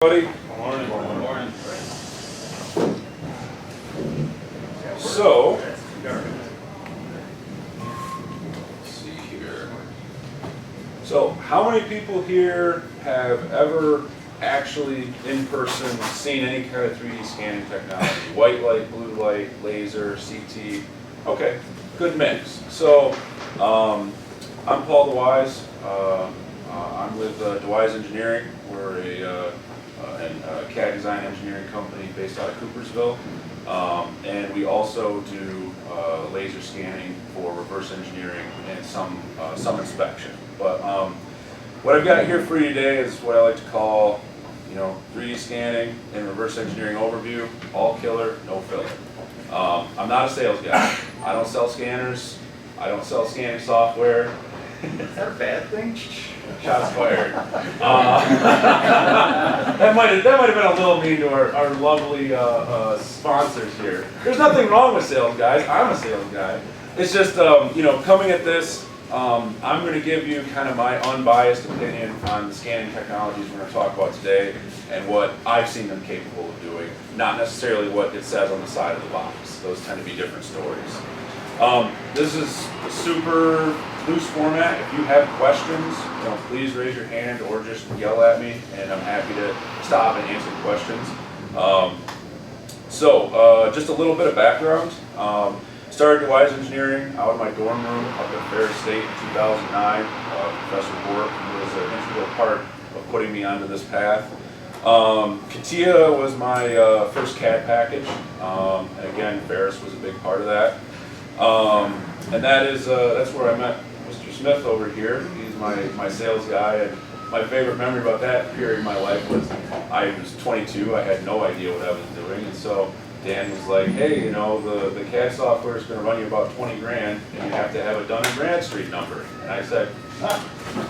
Buddy. Morning. Morning. So, let's see here. So, how many people here have ever actually in person seen any kind of 3D scanning technology? White light, blue light, laser, CT. Okay, good mix. So, I'm Paul DeWise. I'm with DeWise Engineering. We're a CAD design engineering company based out of Coopersville, and we also do laser scanning for reverse engineering and some inspection. But what I've got here for you today is what I like to call, 3D scanning and reverse engineering overview, all killer, no filler. I'm not a sales guy. I don't sell scanners. I don't sell scanning software. Is that a bad thing? Shots fired. That might have been a little mean to our lovely sponsors here. There's nothing wrong with sales guys. I'm a sales guy. It's just, coming at this, I'm going to give you kind of my unbiased opinion on the scanning technologies we're going to talk about today and what I've seen them capable of doing, not necessarily what it says on the side of the box. Those tend to be different stories. This is a super loose format. If you have questions, please raise your hand or just yell at me, and I'm happy to stop and answer questions. Just a little bit of background. Started DeWise Engineering out of my dorm room up at Faro State in 2009. Professor Bork was an integral part of putting me onto this path. CATIA was my first CAD package, and again, Ferris was a big part of that. And that's where I met Mr. Smith over here. He's my sales guy, and my favorite memory about that period in my life was I was 22. I had no idea what I was doing, and so Dan was like, "Hey, the CAD software is going to run you about 20 grand, and you have to have a Dun and Bradstreet number." And I said,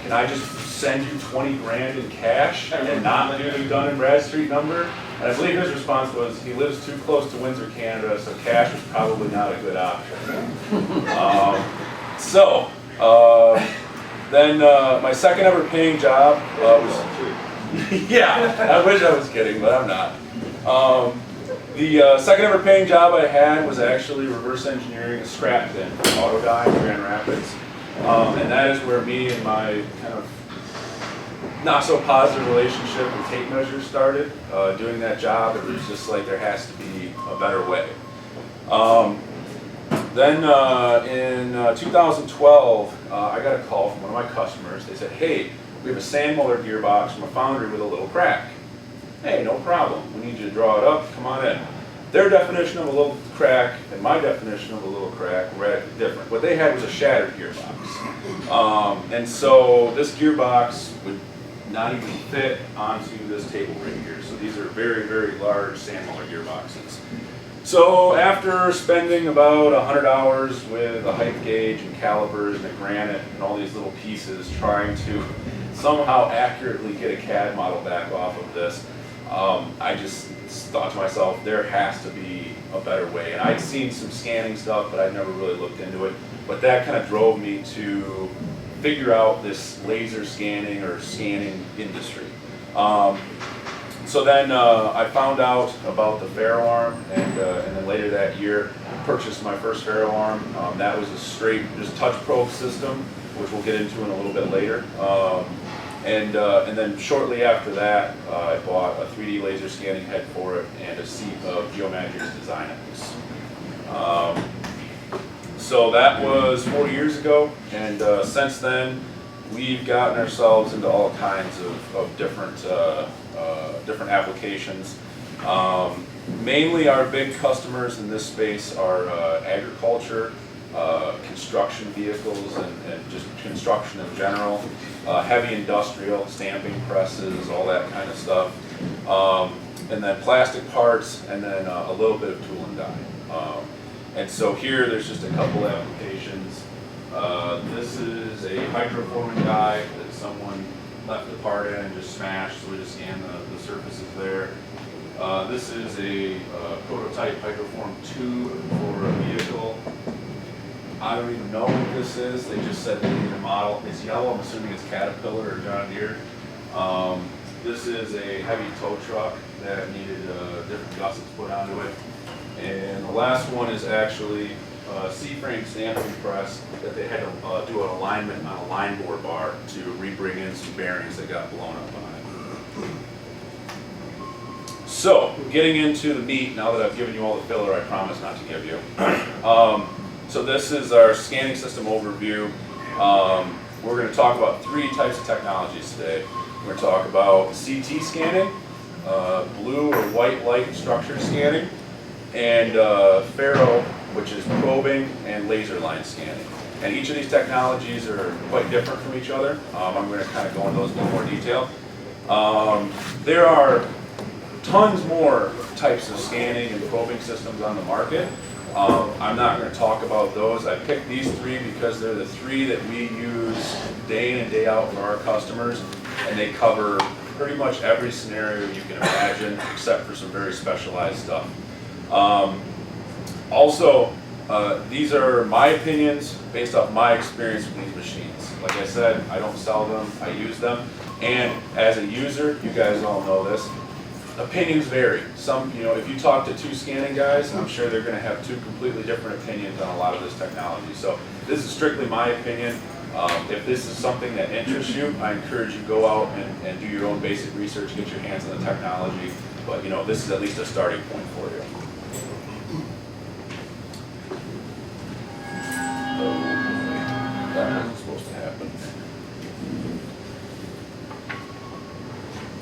"Can I just send you 20 grand in cash and not do the Dun and Bradstreet number?" And I believe his response was, he lives too close to Windsor, Canada, so cash was probably not a good option. Then my second ever paying job was, yeah, I wish I was kidding, but I'm not. The second ever paying job I had was actually reverse engineering a scrap bin for Autodyne in Grand Rapids. And that is where me and my kind of not so positive relationship with tape measures started. Doing that job, it was just like there has to be a better way. Then in 2012, I got a call from one of my customers. They said, "Hey, we have a sand motor gearbox from a foundry with a little crack." Hey, no problem. We need you to draw it up. Come on in. Their definition of a little crack and my definition of a little crack were radically different. What they had was a shattered gearbox. And so this gearbox would not even fit onto this table right here. So these are very, very large sand motor gearboxes. So after spending about 100 hours with a height gauge and calipers and a granite and all these little pieces trying to somehow accurately get a CAD model back off of this, I just thought to myself, there has to be a better way. And I'd seen some scanning stuff, but I'd never really looked into it. But that kind of drove me to figure out this laser scanning or scanning industry. So then I found out about the Faro arm, and then later that year purchased my first Faro arm. That was a straight just touch probe system, which we'll get into in a little bit later. And then shortly after that, I bought a 3D laser scanning head for it and a seat of Geomagics Designx. So that was 4 years ago, and since then, we've gotten ourselves into all kinds of different applications. Mainly our big customers in this space are agriculture, construction vehicles, and just construction in general, heavy industrial, stamping presses, all that kind of stuff, and then plastic parts, and then a little bit of tool and die. And so here there's just a couple applications. This is a hydroforming die that someone left the part in and just smashed, so we just scan the surfaces there. This is a prototype hydroform tube for a vehicle. I don't even know what this is. They just said they need a model. It's yellow. I'm assuming it's Caterpillar or John Deere. This is a heavy tow truck that needed different gussets put onto it. And the last one is actually a C-frame stamping press that they had to do an alignment on a line bore bar to re-bring in some bearings that got blown up on it. So, getting into the meat, now that I've given you all the filler I promised not to give you. So this is our scanning system overview. We're going to talk about 3 types of technologies today. We're going to talk about CT scanning, blue or white light structure scanning, and Faro, which is probing and laser line scanning. And each of these technologies are quite different from each other. I'm going to kind of go into those in a little more detail. There are tons more types of scanning and probing systems on the market. I'm not going to talk about those. I picked these 3 because they're the 3 that we use day in and day out for our customers, and they cover pretty much every scenario you can imagine, except for some very specialized stuff. Also, these are my opinions based off my experience with these machines. Like I said, I don't sell them, I use them, and as a user, you guys all know this, opinions vary. Some, if you talk to 2 scanning guys, I'm sure they're going to have 2 completely different opinions on a lot of this technology. So this is strictly my opinion. If this is something that interests you, I encourage you to go out and do your own basic research, get your hands on the technology. But this is at least a starting point for you. Oh, that wasn't supposed to happen.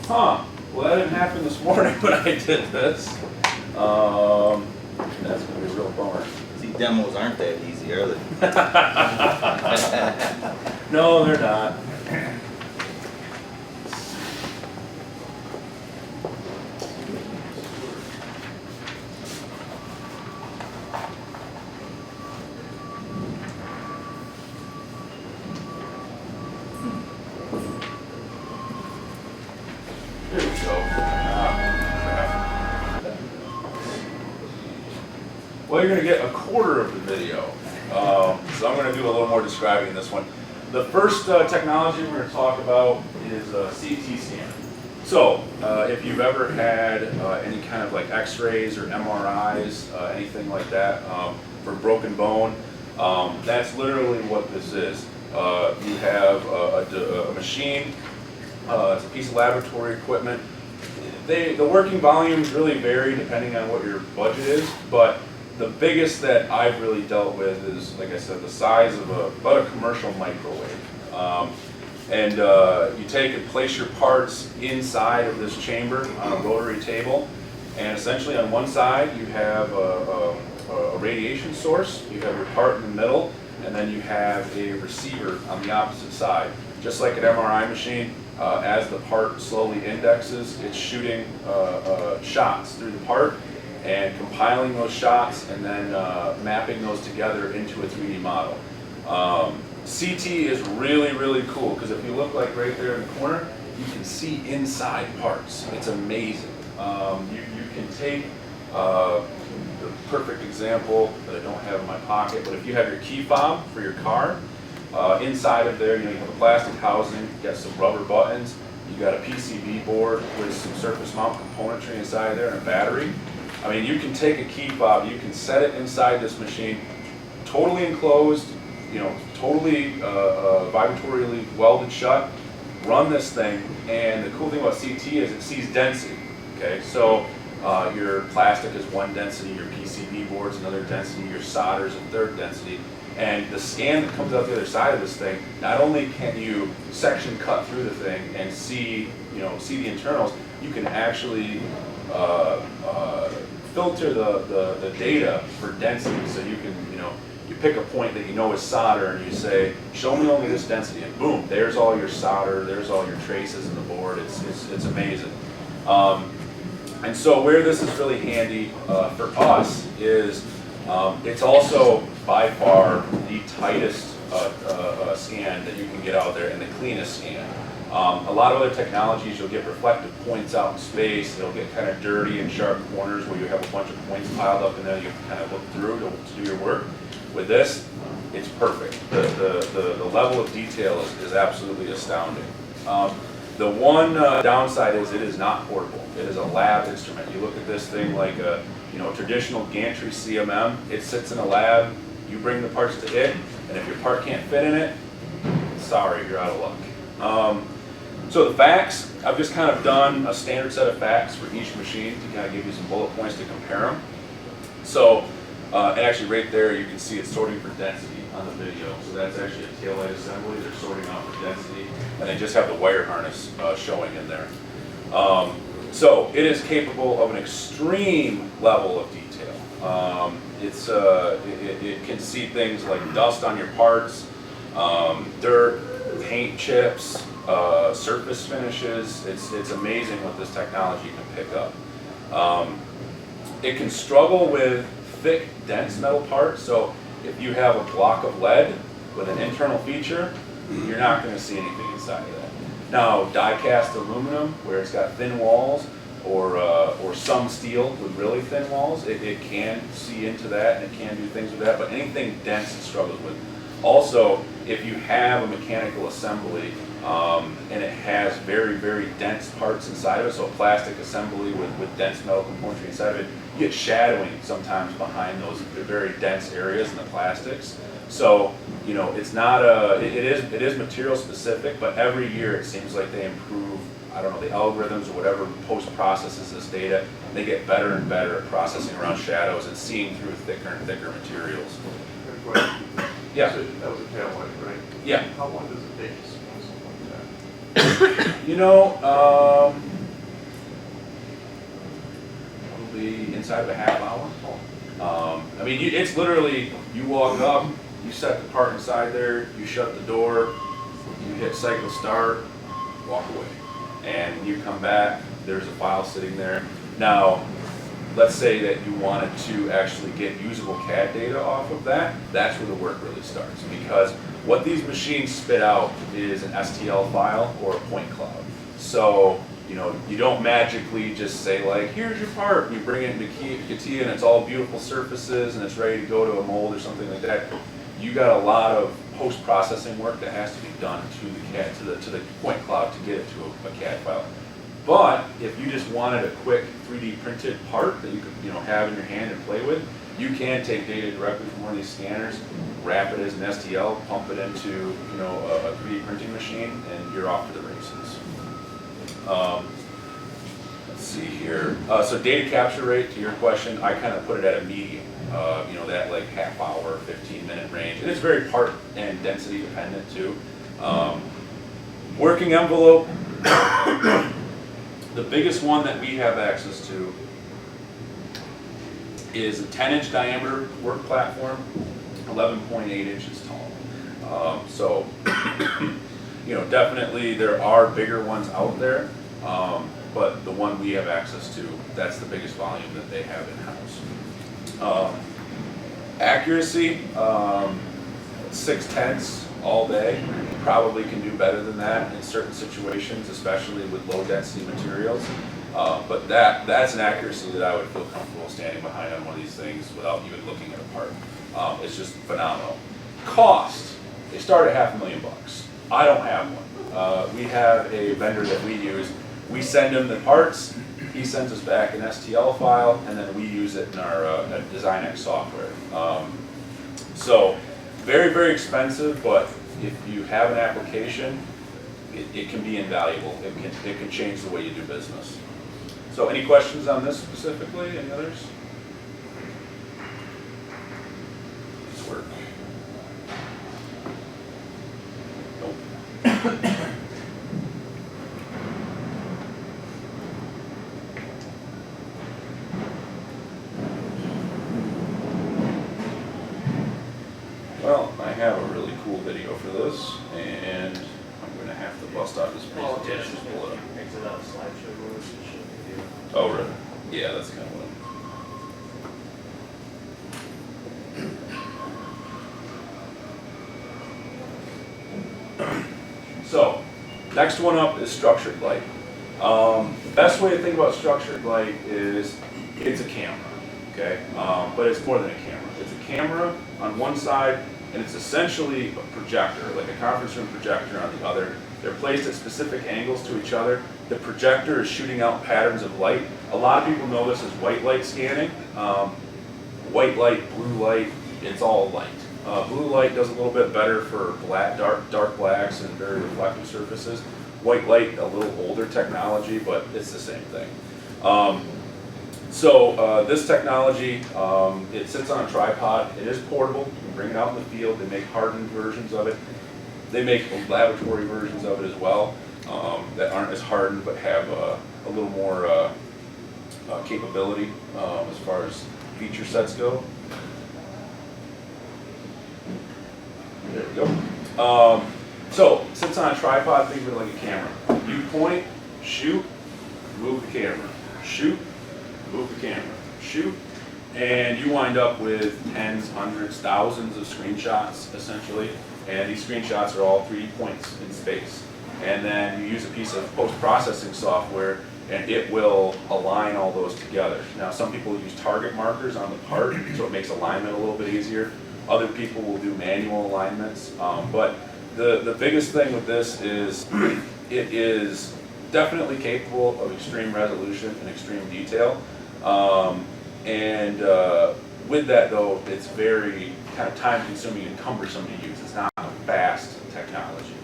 Huh. Well, that didn't happen this morning when I did this. That's going to be a real bummer. See, demos aren't that easy, are they? No, they're not. There we go. Well, you're going to get a quarter of the video. So I'm going to do a little more describing in this one. The first technology we're going to talk about is CT scanning. So if you've ever had any kind of like x-rays or MRIs, anything like that for broken bone, that's literally what this is. You have a machine, it's a piece of laboratory equipment. The working volumes really vary depending on what your budget is, but the biggest that I've really dealt with is, like I said, the size of about a commercial microwave. You take and place your parts inside of this chamber on a rotary table, and essentially on one side you have a radiation source, you have your part in the middle, and then you have a receiver on the opposite side. Just like an MRI machine, as the part slowly indexes, it's shooting shots through the part and compiling those shots and then mapping those together into a 3D model. CT is really, really cool because if you look like right there in the corner, you can see inside parts. It's amazing. You can take the perfect example that I don't have in my pocket, but if you have your key fob for your car, inside of there, you have a plastic housing, you got some rubber buttons, you got a PCB board with some surface mount componentry inside of there and a battery. I mean, you can take a key fob, you can set it inside this machine, totally enclosed, totally vibratorily welded shut, run this thing, and the cool thing about CT is it sees density, okay? So your plastic is one density, your PCB board's another density, your solder's a third density, and the scan that comes out the other side of this thing, not only can you section cut through the thing and see the internals, you can actually filter the data for density. So you can, you pick a point that you know is solder and you say, show me only this density, and boom, there's all your solder, there's all your traces in the board. It's amazing. And so where this is really handy for us is it's also by far the tightest scan that you can get out there and the cleanest scan. A lot of other technologies, you'll get reflective points out in space. It'll get kind of dirty and sharp corners where you have a bunch of points piled up and then you kind of look through to do your work. With this, it's perfect. The level of detail is absolutely astounding. The one downside is it is not portable. It is a lab instrument. You look at this thing like a traditional gantry CMM. It sits in a lab. You bring the parts to it, and if your part can't fit in it, sorry, you're out of luck. So the facts, I've just kind of done a standard set of facts for each machine to kind of give you some bullet points to compare them. So, and actually right there you can see it's sorting for density on the video. So that's actually a taillight assembly. They're sorting out for density, and they just have the wire harness showing in there. So it is capable of an extreme level of detail. It can see things like dust on your parts, dirt, paint chips, surface finishes. It's amazing what this technology can pick up. It can struggle with thick, dense metal parts. So if you have a block of lead with an internal feature, you're not going to see anything inside of that. Now, die-cast aluminum, where it's got thin walls, or some steel with really thin walls, it can see into that and it can do things with that, but anything dense it struggles with. Also, if you have a mechanical assembly and it has very, very dense parts inside of it, so a plastic assembly with dense metal componentry inside of it, you get shadowing sometimes behind those very dense areas in the plastics. So, it's not it is material specific, but every year it seems like they improve, I don't know, the algorithms or whatever post-processes this data. They get better and better at processing around shadows and seeing through thicker and thicker materials. Good question. Yeah. So that was a taillight, right? Yeah. How long does it take to spin something like that? Probably inside of a half hour. I mean, it's literally, you walk up, you set the part inside there, you shut the door, you hit cycle start, walk away. And you come back, there's a file sitting there. Now, let's say that you wanted to actually get usable CAD data off of that, that's where the work really starts. Because what these machines spit out is an STL file or a point cloud. So, you don't magically just say like, here's your part, and you bring it into CATIA and it's all beautiful surfaces and it's ready to go to a mold or something like that. You got a lot of post-processing work that has to be done to the CAD, to the point cloud to get it to a CAD file. But if you just wanted a quick 3D printed part that you could have in your hand and play with, you can take data directly from one of these scanners, wrap it as an STL, pump it into a 3D printing machine, and you're off to the races. Let's see here. So data capture rate, to your question, I kind of put it at a medium. That like half hour, 15-minute range. And it's very part and density dependent too. Working envelope, the biggest one that we have access to is a 10-inch diameter work platform, 11.8 inches tall. So, definitely there are bigger ones out there, but the one we have access to, that's the biggest volume that they have in-house. Accuracy, 6/10 all day. Probably can do better than that in certain situations, especially with low density materials. But that's an accuracy that I would feel comfortable standing behind on one of these things without even looking at a part. It's just phenomenal. Cost, they start at $500,000. I don't have one. We have a vendor that we use. We send him the parts. He sends us back an STL file, and then we use it in our DesignX software. So very, very expensive, but if you have an application, it can be invaluable. It can change the way you do business. So any questions on this specifically? Any others? This work. Nope. Well, I have a really cool video for this, and I'm going to have to bust out this presentation to pull it up. Exit out slideshow mode, it should be. Oh, really? Yeah, that's kind of what So, next one up is structured light. The best way to think about structured light is it's a camera, okay? But it's more than a camera. It's a camera on one side, and it's essentially a projector, like a conference room projector on the other. They're placed at specific angles to each other. The projector is shooting out patterns of light. A lot of people know this as white light scanning. White light, blue light, it's all light. Blue light does a little bit better for dark blacks and very reflective surfaces. White light, a little older technology, but it's the same thing. This technology, it sits on a tripod. It is portable. You can bring it out in the field. They make hardened versions of it. They make laboratory versions of it as well that aren't as hardened but have a little more capability as far as feature sets go. There we go. So, sits on a tripod, think of it like a camera. You point, shoot, move the camera. Shoot, move the camera. Shoot, and you wind up with tens, hundreds, thousands of screenshots, essentially. And these screenshots are all 3D points in space. And then you use a piece of post-processing software, and it will align all those together. Now, some people use target markers on the part, so it makes alignment a little bit easier. Other people will do manual alignments, but the biggest thing with this is it is definitely capable of extreme resolution and extreme detail. With that though, it's very kind of time consuming and cumbersome to use. It's not a fast technology.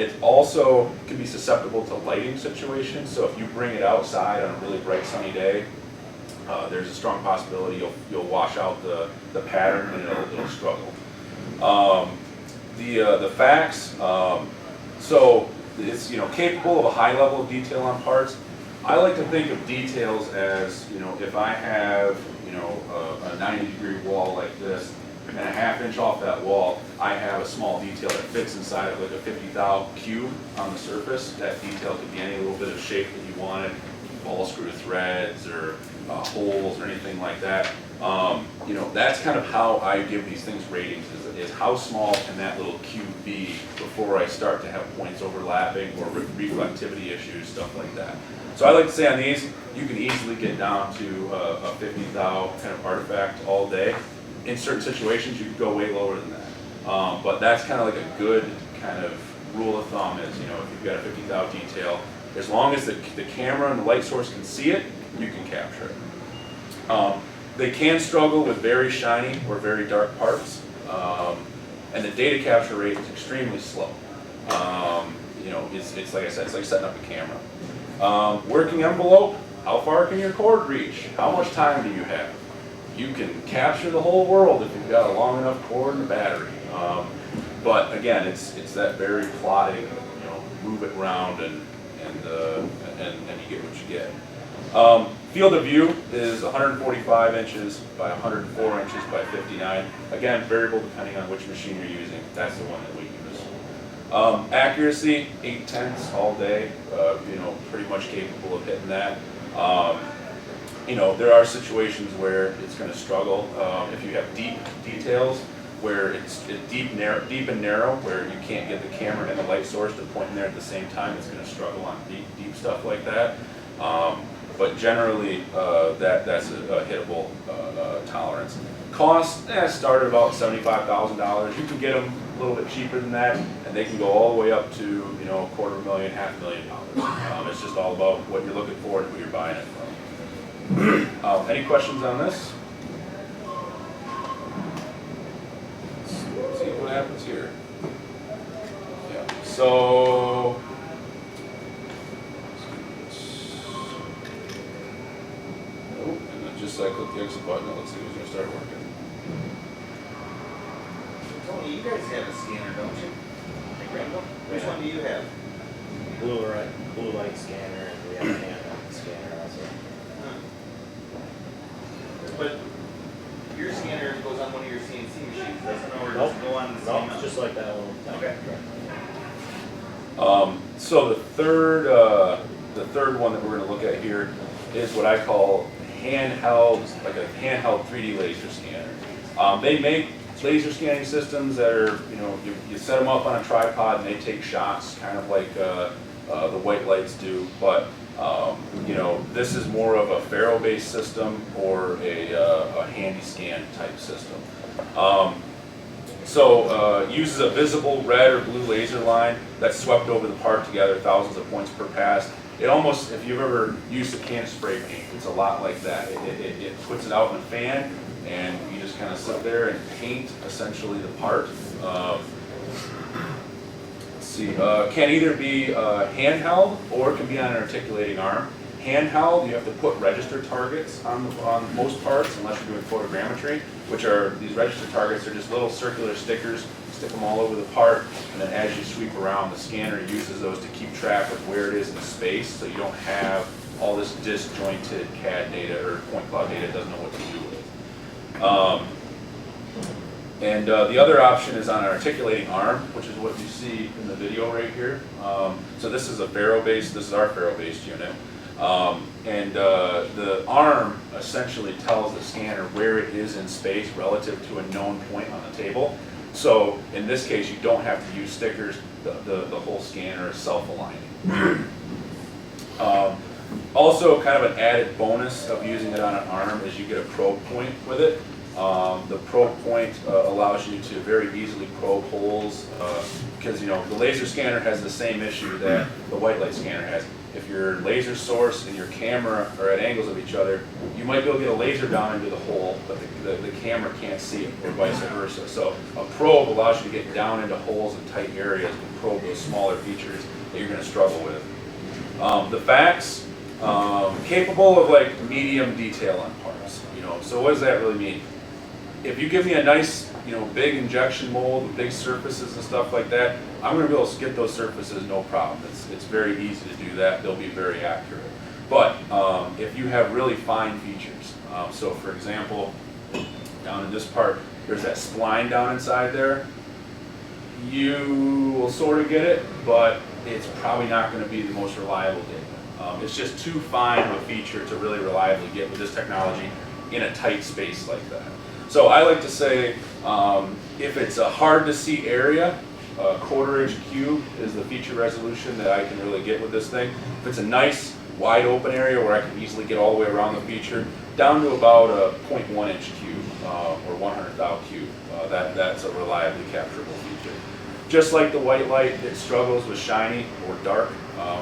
It also can be susceptible to lighting situations, so if you bring it outside on a really bright sunny day, there's a strong possibility you'll wash out the pattern and it'll struggle. The facts, so it's capable of a high level of detail on parts. I like to think of details as if I have a 90-degree wall like this, and a half-inch off that wall, I have a small detail that fits inside of like a 50 thou cube on the surface. That detail could be any little bit of shape that you wanted, ball screw threads or holes or anything like that. That's kind of how I give these things ratings, is how small can that little cube be before I start to have points overlapping or reflectivity issues, stuff like that. So I like to say on these, you can easily get down to a 50 thou kind of artifact all day. In certain situations, you could go way lower than that. But that's kind of like a good kind of rule of thumb is, if you've got a 50 thou detail, as long as the camera and the light source can see it, you can capture it. They can struggle with very shiny or very dark parts, and the data capture rate is extremely slow. It's like I said, it's like setting up a camera. Working envelope, how far can your cord reach? How much time do you have? You can capture the whole world if you've got a long enough cord and a battery. But again, it's that very plotting, move it around and you get what you get. Field of view is 145 inches by 104 inches by 59. Again, variable depending on which machine you're using. That's the one that we use. Accuracy, 8/10 all day. Pretty much capable of hitting that. There are situations where it's going to struggle. If you have deep details where it's deep and narrow, where you can't get the camera and the light source to point in there at the same time, it's going to struggle on deep stuff like that. But generally, that's a hittable tolerance. Cost, start at about $75,000. You can get them a little bit cheaper than that, and they can go all the way up to $250,000, $500,000. It's just all about what you're looking for and who you're buying it from. Any questions on this? Let's see what happens here. Yeah. So. Just so I click the exit button, let's see who's going to start working. Tony, you guys have a scanner, don't you? Like Rainbow? Which one do you have? Blue light scanner, and we have a handheld scanner also. But your scanner goes on one of your CNC machines, doesn't it? Or Nope. does it go on the No, same? it's just like that one. Okay. So the third one that we're going to look at here is what I call handheld, like a handheld 3D laser scanner. They make laser scanning systems that are, you set them up on a tripod and they take shots, kind of like the white lights do. But this is more of a Faro-based system or a handy scan type system. So uses a visible red or blue laser line that's swept over the part to gather thousands of points per pass. It almost, if you've ever used a can of spray paint, it's a lot like that. It puts it out in a fan, and you just kind of sit there and paint essentially the part. Let's see, can either be handheld or can be on an articulating arm. Handheld, you have to put register targets on most parts, unless you're doing photogrammetry, which are, these register targets are just little circular stickers, stick them all over the part, and then as you sweep around, the scanner uses those to keep track of where it is in space, so you don't have all this disjointed CAD data or point cloud data it doesn't know what to do with. The other option is on an articulating arm, which is what you see in the video right here. So this is a Faro-based, this is our Faro-based unit. The arm essentially tells the scanner where it is in space relative to a known point on the table. So in this case, you don't have to use stickers. The whole scanner is self-aligning. Also, kind of an added bonus of using it on an arm is you get a probe point with it. The probe point allows you to very easily probe holes because the laser scanner has the same issue that the white light scanner has. If your laser source and your camera are at angles of each other, you might be able to get a laser down into the hole, but the camera can't see it, or vice versa. So a probe allows you to get down into holes in tight areas and probe those smaller features that you're going to struggle with. The facts, capable of like medium detail on parts. So what does that really mean? If you give me a nice, big injection mold with big surfaces and stuff like that, I'm going to be able to get those surfaces no problem. It's very easy to do that. They'll be very accurate. But if you have really fine features, so for example, down in this part, there's that spline down inside there. You will sort of get it, but it's probably not going to be the most reliable data. It's just too fine of a feature to really reliably get with this technology in a tight space like that. So I like to say, if it's a hard to see area, a 1/4 inch cube is the feature resolution that I can really get with this thing. If it's a nice wide open area where I can easily get all the way around the feature, down to about a 0.1 inch cube or 100th cube, that's a reliably capturable feature. Just like the white light, it struggles with shiny or dark.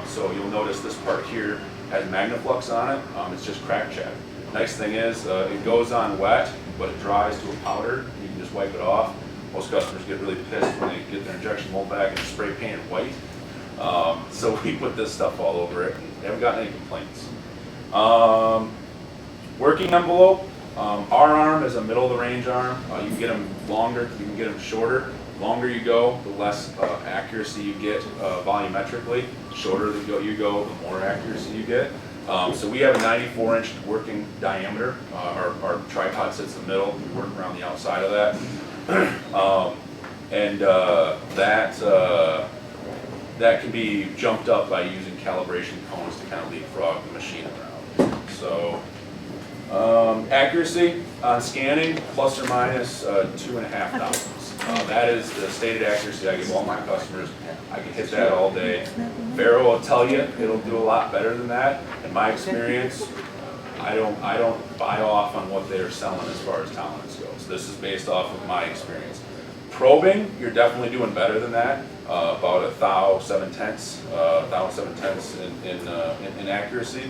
So you'll notice this part here has Magnaflux on it. It's just crack check. Nice thing is, it goes on wet, but it dries to a powder. You can just wipe it off. Most customers get really pissed when they get their injection mold back and spray painted white. So we put this stuff all over it, and they haven't gotten any complaints. Working envelope. Our arm is a middle of the range arm. You can get them longer, you can get them shorter. Longer you go, the less accuracy you get volumetrically. Shorter you go, the more accuracy you get. So we have a 94-inch working diameter. Our tripod sits in the middle. We work around the outside of that. That can be jumped up by using calibration cones to kind of leapfrog the machine around. So accuracy on scanning, plus or minus 2.5 thousandths. That is the stated accuracy I give all my customers. I can hit that all day. Faro will tell you it'll do a lot better than that. In my experience, I don't buy off on what they're selling as far as tolerance goes. This is based off of my experience. Probing, you're definitely doing better than that. About 1,000/7 in accuracy.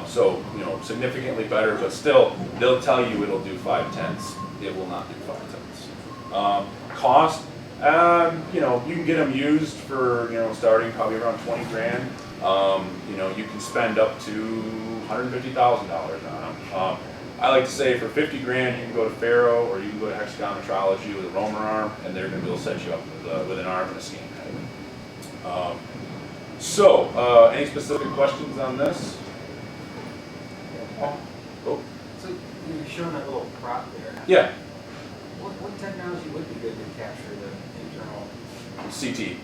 So significantly better, but still they'll tell you it'll do 5/10. It will not do 5/10. Cost, you can get them used for starting probably around 20 grand. You can spend up to $150,000 on them. I like to say for 50 grand you can go to Faro or you can go to Hexagometrology with a roamer arm, and they're going to be able to set you up with an arm and a scan head. Any specific questions on this? Oh. So you're showing that little prop there. Yeah. What technology would be good to capture the internal? CT.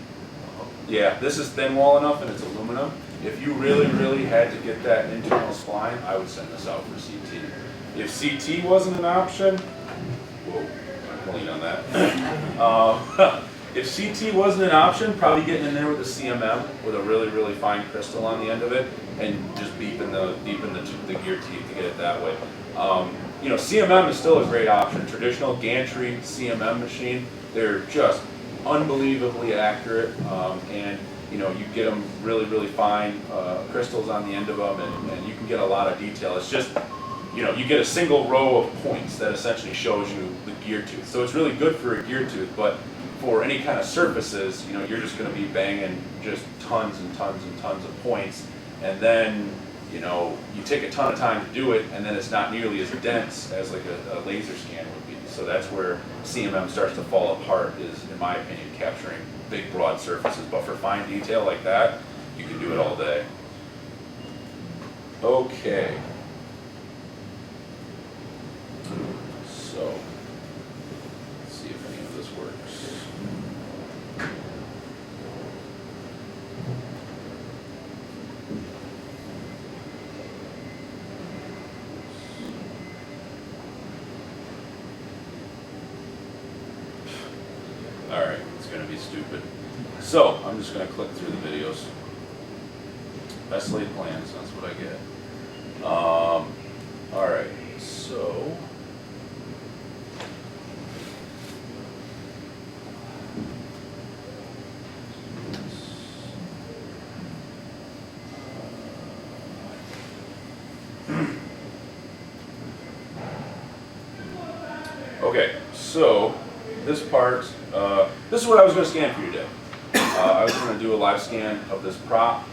Yeah, this is thin wall enough and it's aluminum. If you really, really had to get that internal spline, I would send this out for CT. If CT wasn't an option, whoa, I'm clean on that. If CT wasn't an option, probably getting in there with a CMM with a really, really fine crystal on the end of it and just beeping the gear teeth to get it that way. CMM is still a great option. Traditional gantry CMM machine, They're just unbelievably accurate, and you know, you get them really, really fine crystals on the end of them, and you can get a lot of detail. It's just, you know, you get a single row of points that essentially shows you the gear tooth. So it's really good for a gear tooth, but for any kind of surfaces, you know, you're just going to be banging just tons and tons and tons of points, and then, you know, you take a ton of time to do it, and then it's not nearly as dense as like a laser scan would be. So that's where CMM starts to fall apart, is, in my opinion, capturing big, broad surfaces. But for fine detail like that, you can do it all day. Okay. So, let's see if any of this works. All right, it's going to be stupid. So, I'm just going to click through the videos. Best laid plans, that's what I get. All right, so. Okay, so this part, this is what I was going to scan for you today. I was going to do a live scan of this prop.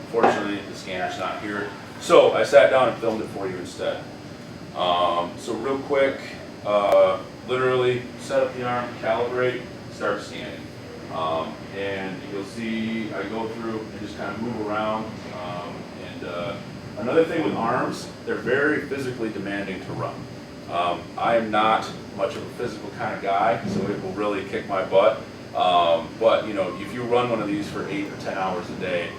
Unfortunately, the scanner's not here. So I sat down and filmed it for you instead. So real quick, literally set up the arm, calibrate, start scanning. And you'll see I go through and just kind of move around. Another thing with arms, they're very physically demanding to run. I am not much of a physical kind of guy, so it will really kick my butt. But you know, if you run one of these for 8 or 10 hours a day,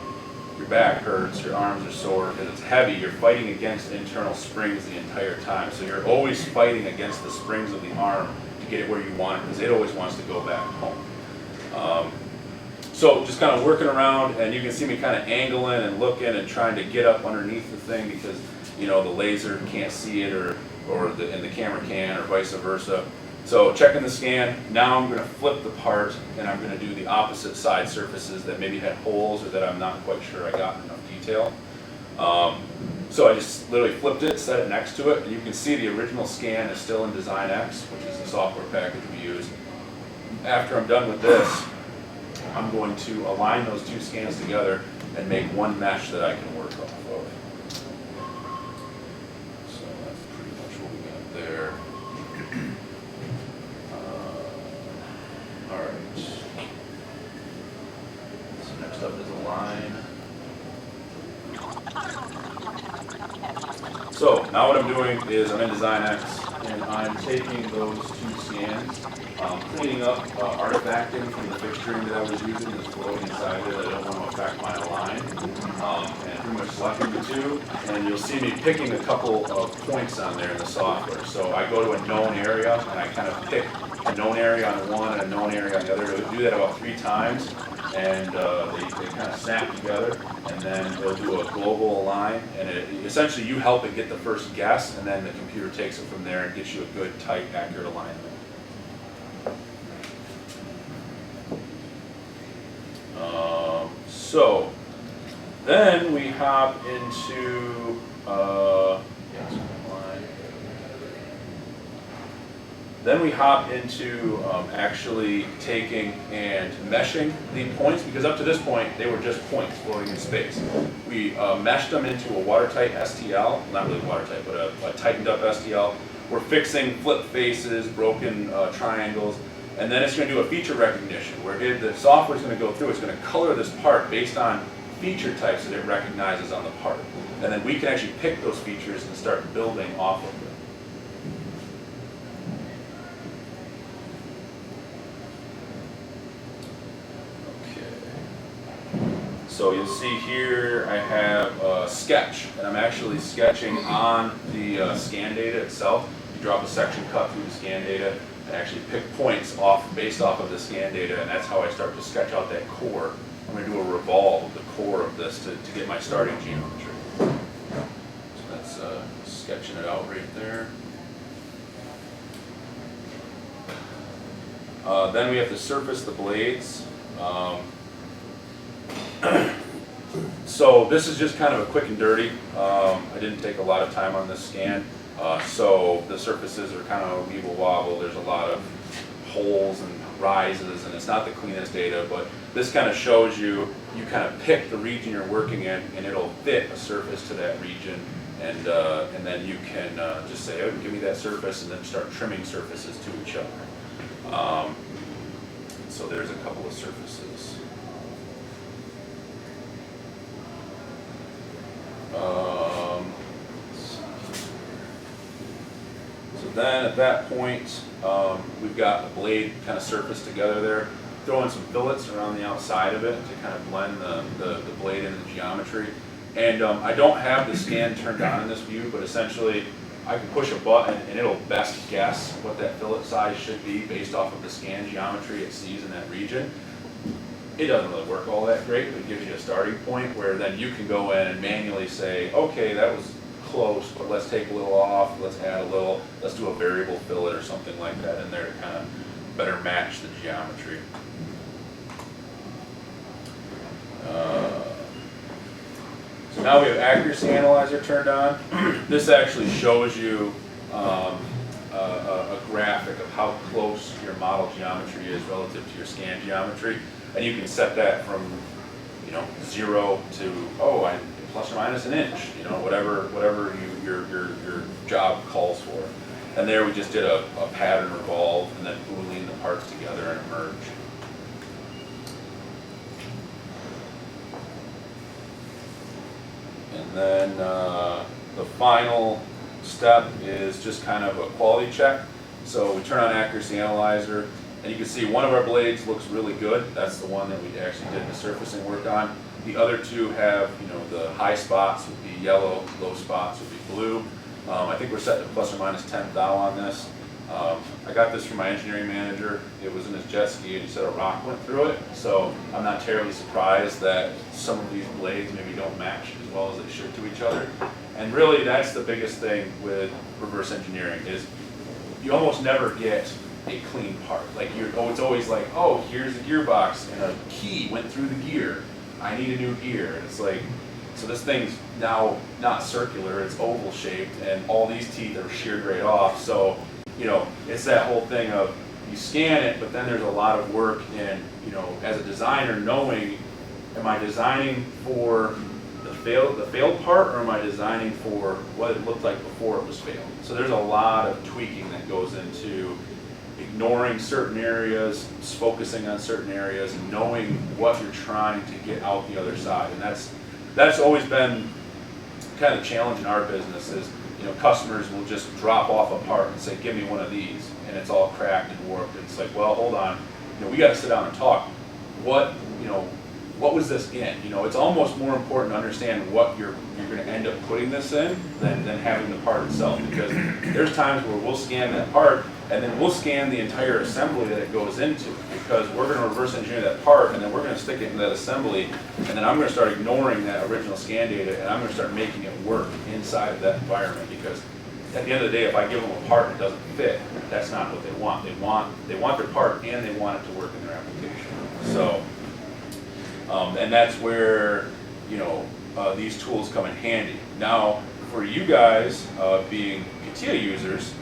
your back hurts, your arms are sore because it's heavy. You're fighting against internal springs the entire time. So you're always fighting against the springs of the arm to get it where you want it, because it always wants to go back home. So just kind of working around, and you can see me kind of angling and looking and trying to get up underneath the thing, because you know the laser can't see it, and the camera can, or vice versa. So checking the scan, now I'm going to flip the part, and I'm going to do the opposite side surfaces that maybe had holes or that I'm not quite sure I got enough detail. So I just literally flipped it, set it next to it, and you can see the original scan is still in Design X, which is the software package we use. After I'm done with this, I'm going to align those two scans together and make one mesh that I can work off of. So that's pretty much what we got there. All right. So next up is align. So now what I'm doing is I'm in Design X, and I'm taking those two scans, cleaning up artifacting from the fixturing that I was using that's floating inside it. I don't want to affect my align, and pretty much selecting the two. And you'll see me picking a couple of points on there in the software. So I go to a known area, and I kind of pick a known area on one and a known area on the other. It'll do that about 3 times, and they kind of snap together, and then they'll do a global align, and essentially you help it get the first guess, and then the computer takes it from there and gets you a good, tight, accurate alignment. So then we hop into actually taking and meshing the points, because up to this point they were just points floating in space. We meshed them into a watertight STL, not really watertight, but a tightened up STL. We're fixing flip faces, broken triangles, and then it's going to do a feature recognition where the software is going to go through, it's going to color this part based on feature types that it recognizes on the part. And then we can actually pick those features and start building off of them. So you'll see here I have a sketch, and I'm actually sketching on the scan data itself. You drop a section cut through the scan data and actually pick points based off of the scan data, and that's how I start to sketch out that core. I'm going to do a revolve of the core of this to get my starting geometry. So that's sketching it out right there. Then we have to surface the blades. So this is just kind of a quick and dirty. I didn't take a lot of time on this scan. So the surfaces are kind of weeble wobble. There's a lot of holes and rises, and it's not the cleanest data, but this kind of shows you kind of pick the region you're working in, and it'll fit a surface to that region, and then you can just say, oh, give me that surface, and then start trimming surfaces to each other. So there's a couple of surfaces. So then at that point, we've got the blade kind of surfaced together there. Throw in some fillets around the outside of it to kind of blend the blade into the geometry. And I don't have the scan turned on in this view, but essentially I can push a button and it'll best guess what that fillet size should be based off of the scan geometry it sees in that region. It doesn't really work all that great, but it gives you a starting point where then you can go in and manually say, okay, that was close, but let's take a little off, let's add a little, let's do a variable fillet or something like that in there to kind of better match the geometry. So now we have accuracy analyzer turned on. This actually shows you a graphic of how close your model geometry is relative to your scan geometry, and you can set that from 0 to plus or minus an inch, whatever your job calls for. And there we just did a pattern revolve and then boolean the parts together and merge. And then the final step is just kind of a quality check. So we turn on accuracy analyzer, and you can see one of our blades looks really good. That's the one that we actually did the surfacing work on. The other two have, the high spots would be yellow, low spots would be blue. I think we're set to plus or minus 10 thou on this. I got this from my engineering manager. It was in his jet ski, and he said a rock went through it. So I'm not terribly surprised that some of these blades maybe don't match as well as they should to each other. And really, that's the biggest thing with reverse engineering is you almost never get a clean part. Like it's always like, oh, here's a gearbox and a key went through the gear. I need a new gear. And it's like, so this thing's now not circular, it's oval shaped, and all these teeth are sheared right off. So, it's that whole thing of you scan it, but then there's a lot of work in, as a designer, knowing, am I designing for the failed part, or am I designing for what it looked like before it was failed? So there's a lot of tweaking that goes into ignoring certain areas, focusing on certain areas, and knowing what you're trying to get out the other side. And that's always been kind of the challenge in our business is, customers will just drop off a part and say, give me one of these, and it's all cracked and warped. It's like, well, hold on, we got to sit down and talk. What was this in? It's almost more important to understand what you're going to end up putting this in than having the part itself, because there's times where we'll scan that part and then we'll scan the entire assembly that it goes into, because we're going to reverse engineer that part and then we're going to stick it in that assembly, and then I'm going to start ignoring that original scan data and I'm going to start making it work inside of that environment, because at the end of the day, if I give them a part that doesn't fit, that's not what they want. They want their part and they want it to work in their application. So, and that's where these tools come in handy. Now, for you guys being CATIA users,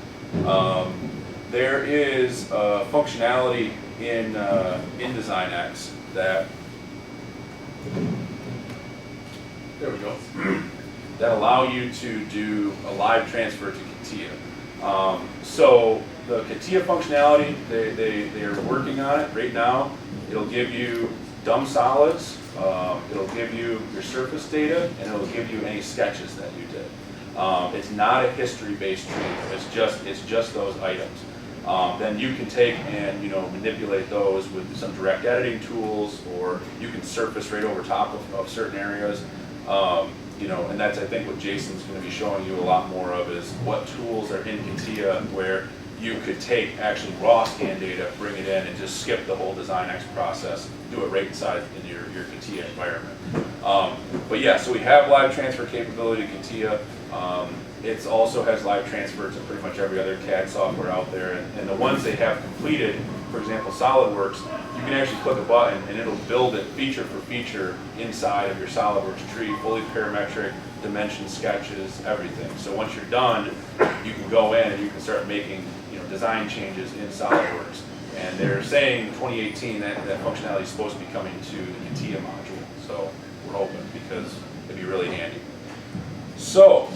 there is functionality in DesignX that there we go that allow you to do a live transfer to CATIA. So the CATIA functionality, they are working on it right now. It'll give you dumb solids, it'll give you your surface data, and it'll give you any sketches that you did. It's not a history-based tree. It's just those items. Then you can take and manipulate those with some direct editing tools, or you can surface right over top of certain areas. And that's, I think, what Jason's going to be showing you a lot more of, is what tools are in CATIA where you could take actually raw scan data, bring it in, and just skip the whole DesignX process, do it right inside in your CATIA environment. But yeah, so we have live transfer capability to CATIA. It also has live transfer to pretty much every other CAD software out there, and the ones they have completed, for example, SolidWorks, you can actually click a button and it'll build it feature for feature inside of your SolidWorks tree, fully parametric, dimension sketches, everything. So once you're done, you can go in and you can start making, design changes in SolidWorks. And they're saying 2018 that functionality is supposed to be coming to the CATIA module. So we're hoping, because it'd be really handy. So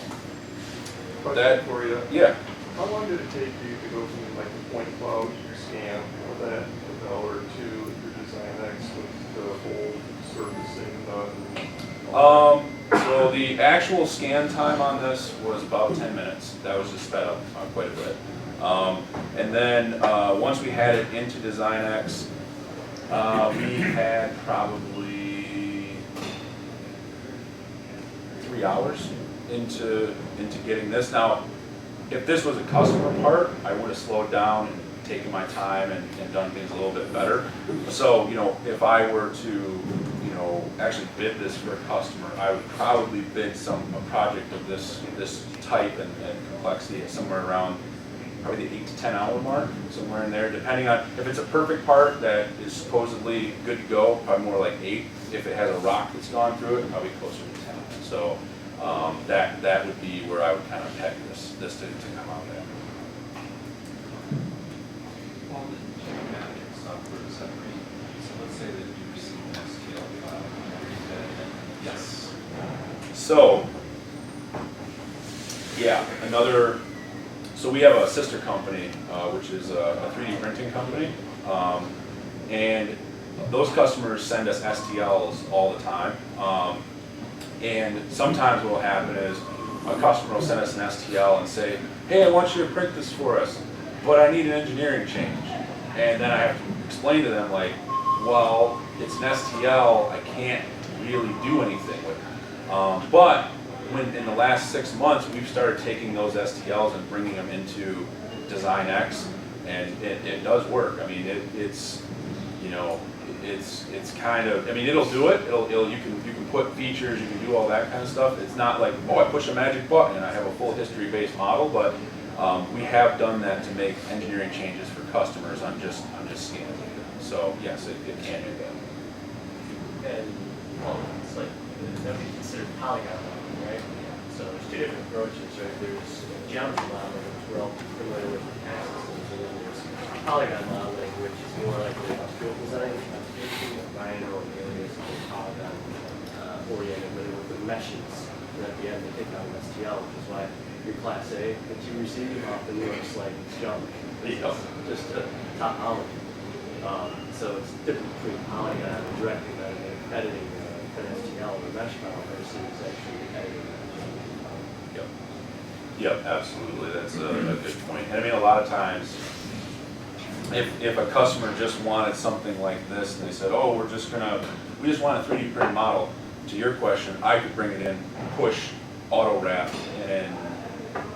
Question for you. yeah. How long did it take you to go from like the point cloud to your scan with that developer to your Design X with the whole surfacing done? So the actual scan time on this was about 10 minutes. That was just sped up quite a bit. And then once we had it into Design X, we had probably 3 hours into getting this. Now, if this was a customer part, I would have slowed down and taken my time and done things a little bit better. So, if I were to, actually bid this for a customer, I would probably bid a project of this type and complexity at somewhere around probably the 8 to 10 hour mark, somewhere in there, depending on if it's a perfect part that is supposedly good to go, probably more like 8. If it has a rock that's gone through it, probably closer to 10. So that would be where I would kind of peg this to come out at. Well, the general management software is separate. So let's say that you receive an STL file and read that, and yes. So, yeah, so we have a sister company, which is a 3D printing company, and those customers send us STLs all the time. And sometimes what will happen is a customer will send us an STL and say, hey, I want you to print this for us, but I need an engineering change. And then I have to explain to them, like, well, it's an STL, I can't really do anything with it. But when in the last 6 months, we've started taking those STLs and bringing them into Design X, and it does work. I mean, it's kind of, it'll do it. You can put features, you can do all that kind of stuff. It's not like, oh, I push a magic button and I have a full history-based model, but we have done that to make engineering changes for customers. I'm just scanning it. So yes, it can do that. And, well, it's like, that would be considered polygon modeling, right? So there's two different approaches, right? There's geometry modeling, which we're all familiar with in CAD systems, and then there's polygon modeling, which is more like the industrial design, Ryan or alias, polygon oriented, but with the meshes. And at the end, they take out an STL, which is why your Class A that you receive often looks like junk. It's just a topology. So it's different between polygon and directly editing an STL or mesh file versus actually editing. Yep, absolutely. That's a good point. And a lot of times, if a customer just wanted something like this, and they said, oh, we just want a 3D printed model, to your question, I could bring it in, push auto wrap, and in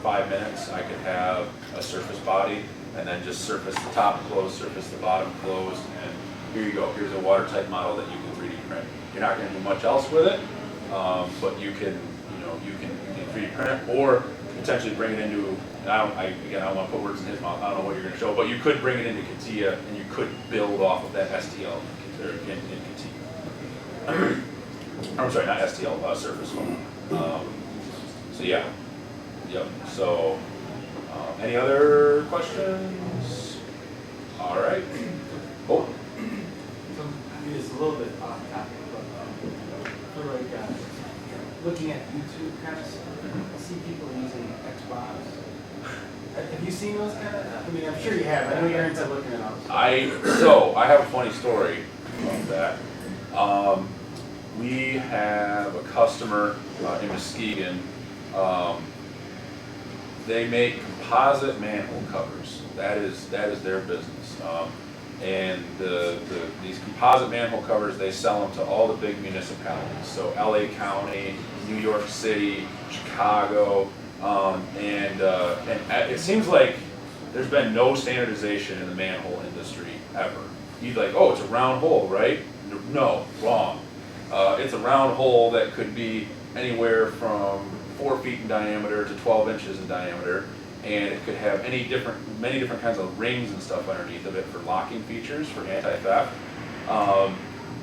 5 minutes I could have a surface body, and then just surface the top closed, surface the bottom closed, and here you go. Here's a watertight model that you can 3D print. You're not going to do much else with it, but you can 3D print it, or potentially bring it into, I don't want to put words in his mouth, I don't know what you're going to show, but you could bring it into CATIA and you could build off of that STL in CATIA. I'm sorry, not STL, Surface Phone. So yeah, yep. So any other questions? All right. Oh. So, it's a little bit off topic, but for like looking at YouTube kind of stuff, I see people using Xbox. Have you seen those kind of? I'm sure you have. I know you're into looking at those. I have a funny story about that. We have a customer in Muskegon. They make composite manhole covers. That is their business. And these composite manhole covers, they sell them to all the big municipalities. So LA County, New York City, Chicago, and it seems like there's been no standardization in the manhole industry ever. You'd like, oh, it's a round hole, right? No, wrong. It's a round hole that could be anywhere from 4 feet in diameter to 12 inches in diameter, and it could have many different kinds of rings and stuff underneath of it for locking features for anti-theft.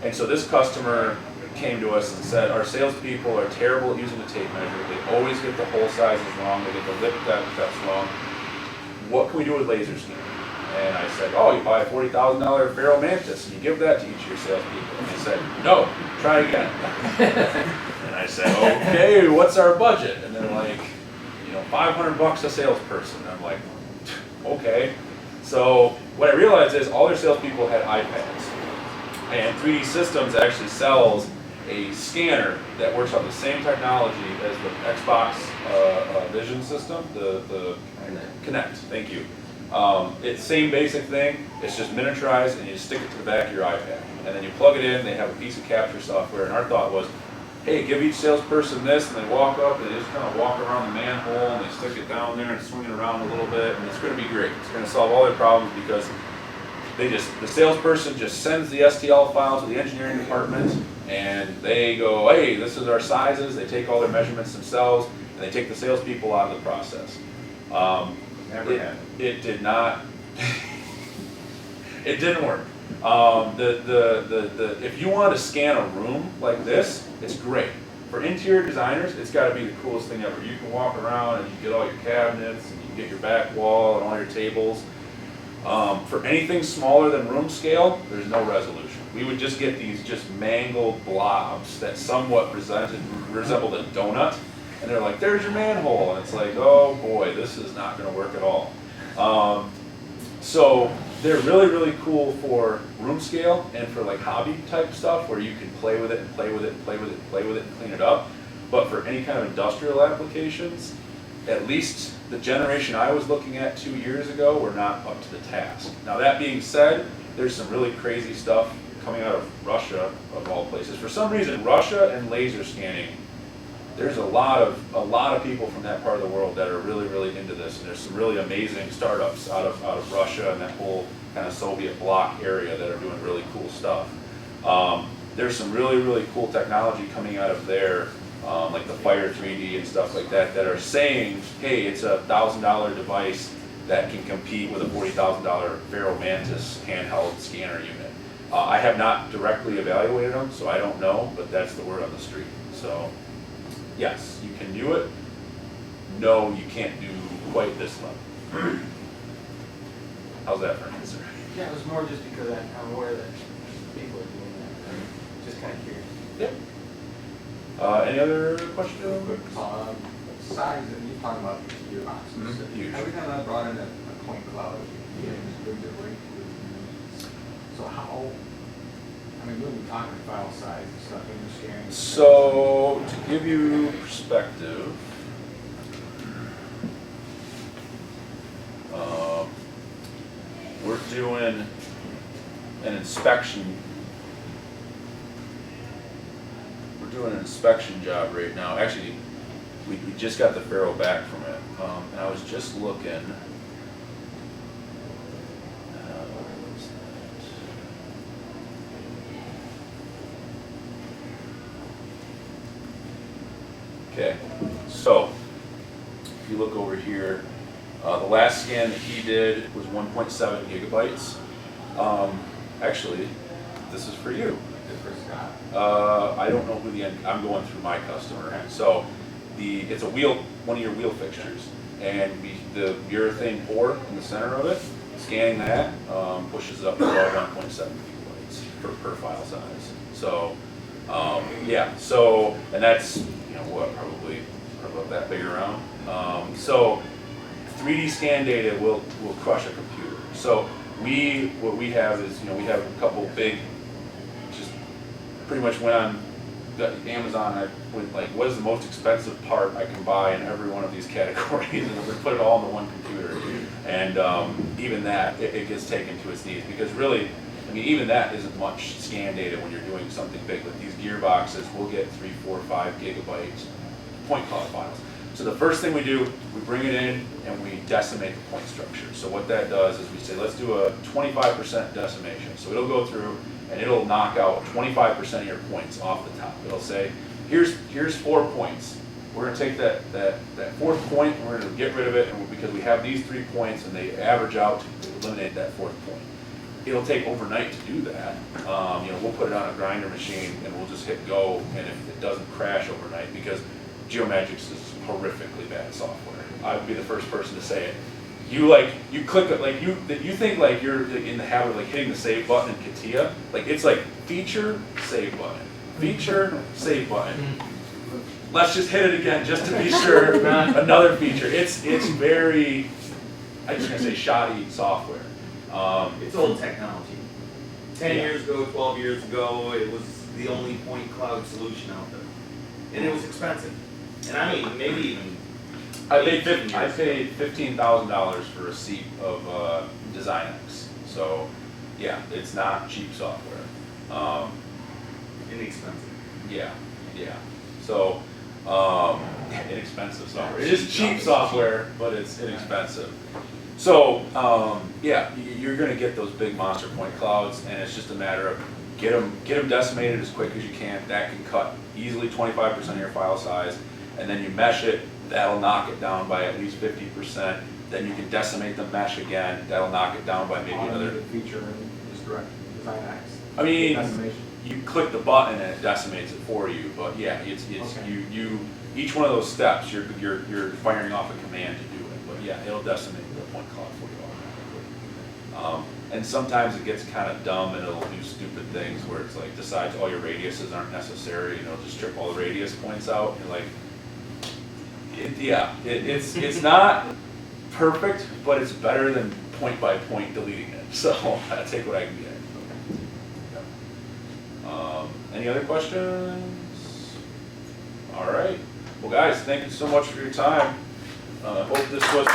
And so this customer came to us and said, our salespeople are terrible at using the tape measure. They always get the hole sizes wrong. They get the lip depths wrong. What can we do with laser scanning? And I said, oh, you buy a $40,000 Faro Mantis and you give that to each of your salespeople. And they said, no, try again. And I said, okay, what's our budget? And they're like, $500 a salesperson. And I'm like, okay. So what I realized is all their salespeople had iPads. And 3D Systems actually sells a scanner that works on the same technology as the Xbox Vision system, the Kinect, thank you. It's the same basic thing, it's just miniaturized and you stick it to the back of your iPad. And then you plug it in, they have a piece of capture software, and our thought was, hey, give each salesperson this, and they walk up and they just kind of walk around the manhole and they stick it down there and swing it around a little bit, and it's going to be great. It's going to solve all their problems because the salesperson just sends the STL file to the engineering department, and they go, hey, this is our sizes. They take all their measurements themselves, and they take the salespeople out of the process. It did not. It didn't work. If you want to scan a room like this, it's great. For interior designers, it's got to be the coolest thing ever. You can walk around and you get all your cabinets, and you can get your back wall and all your tables. For anything smaller than room scale, there's no resolution. We would just get these just mangled blobs that somewhat resembled a donut, and they're like, there's your manhole, and it's like, oh boy, this is not going to work at all. So they're really, really cool for room scale and for like hobby type stuff where you can play with it and play with it and play with it and play with it and clean it up. But for any kind of industrial applications, at least the generation I was looking at 2 years ago were not up to the task. Now that being said, there's some really crazy stuff coming out of Russia, of all places. For some reason, Russia and laser scanning, there's a lot of people from that part of the world that are really, really into this, and there's some really amazing startups out of Russia and that whole kind of Soviet bloc area that are doing really cool stuff. There's some really, really cool technology coming out of there, like the Fire 3D and stuff like that, that are saying, hey, it's a $1,000 device that can compete with a $40,000 Faro Mantis handheld scanner unit. I have not directly evaluated them, so I don't know, but that's the word on the street. So. Yes, you can do it. No, you can't do quite this level. How's that for an answer? Yeah, it was more just because I'm aware that people are doing that. I'm just kind of curious. Yep. Any other questions? Size, and you're talking about gearboxes. Huge. Every time I brought in a point cloud, so how, I mean, what are we talking file size and stuff when you're scanning? So, to give you perspective, we're doing an inspection. We're doing an inspection job right now. Actually, we just got the Faro back from it, and I was just looking. Okay, so if you look over here, the last scan that he did was 1.7 gigabytes. Actually, this is for you. I don't know who the end, I'm going through my customer. So it's a wheel, one of your wheel fixtures, and the urethane pore in the center of it, scanning that pushes it up to about 1.7 gigabytes per file size. So yeah, so, and that's, what, probably about that big around. So 3D scan data will crush a computer. So what we have is, we have a couple big, just pretty much went on Amazon, I went like, what is the most expensive part I can buy in every one of these categories, and we put it all into one computer. And even that, it gets taken to its knees, because really, even that isn't much scan data when you're doing something big. Like these gearboxes, we'll get 3, 4, 5 gigabyte point cloud files. So the first thing we do, we bring it in and we decimate the point structure. So what that does is we say, let's do a 25% decimation. So it'll go through and it'll knock out 25% of your points off the top. It'll say, here's 4 points. we're gonna take that fourth point, and we're gonna get rid of it, and because we have these 3 points and they average out to eliminate that fourth point. It'll take overnight to do that. You know, we'll put it on a grinder machine and we'll just hit go, and if it doesn't crash overnight, because Geomagics is horrifically bad software. I would be the first person to say it. You click it, like you think like you're in the habit of like hitting the save button in CATIA, like it's like feature, save button, feature, save button. Let's just hit it again just to be sure, another feature. It's very, I'm just gonna say shoddy software. It's old technology. 10 Yeah. years ago, 12 years ago, it was the only point cloud solution out there. And it was expensive. And I mean, maybe even I paid 18 years $15,000 for a seat of DesignX. So, yeah, it's not cheap software. inexpensive. Yeah. So, inexpensive software. It is cheap software, but it's inexpensive. So, yeah, you're going to get those big monster point clouds, and it's just a matter of get them decimated as quick as you can. That can cut easily 25% of your file size, and then you mesh it. That'll knock it down by at least 50%. Then you can decimate the mesh again. That'll knock it down by maybe another. Automated feature in this direct design X. I mean, Decimation. you click the button and it decimates it for you. But yeah, it's Okay. you each one of those steps you're firing off a command to do it. But yeah, it'll decimate the point cloud for you automatically. And sometimes it gets kind of dumb and it'll do stupid things where it's like decides all your radiuses aren't necessary and it'll just strip all the radius points out. And like, it's not perfect, but it's better than point by point deleting it. So I take what I can get. Any other questions? All right. Well, guys, thank you so much for your time. Hope this was.